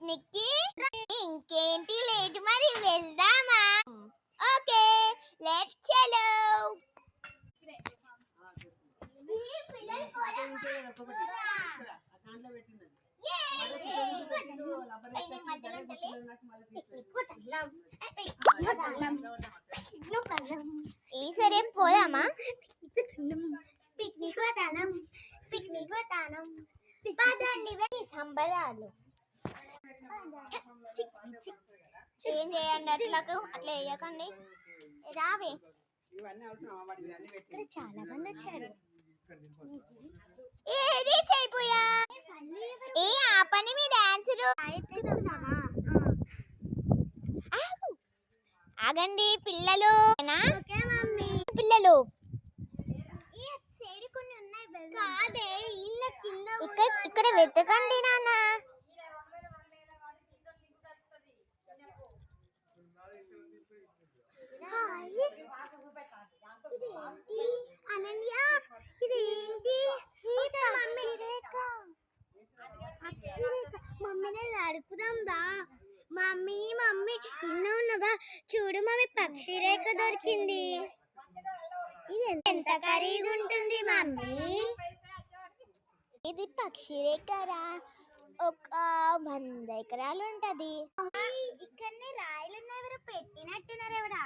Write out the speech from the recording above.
Picnic కి ఇంకేంటి late మరి వెళ్దామా? ఓకే, లెట్స్ చలో. ఈసారి పోదామా? పిక్నిక్ పోతానం, పిక్నిక్ పోతానం. పదండి సంబరాలు. ఏం చేయండి అట్లా వేయకండి. రావే, చాలా మంది వచ్చారు. రీచ్ అయిపోయా. ఏ ఆపని మీ డాన్సులు. ఆగండి పిల్లలు. పిల్లలు ఇక్కడ వెతకండి నాన్న. అనన్య, ఇదేంటి? మమ్మీని అడుగుదాం దా. మమ్మీ మమ్మీ ఇన్నా ఉన్నవా? చూడు మమ్మీ, పక్షి రేఖ దొరికింది. ఇది ఎంత ఖరీదుగా ఉంటుంది మమ్మీ? ఇది పక్షి రేఖరా, ఒక 100 ఎకరాలు ఉంటది. ఇక్కడనే రాయలు ఎవరు పెట్టినట్టున్నారు. ఎవరు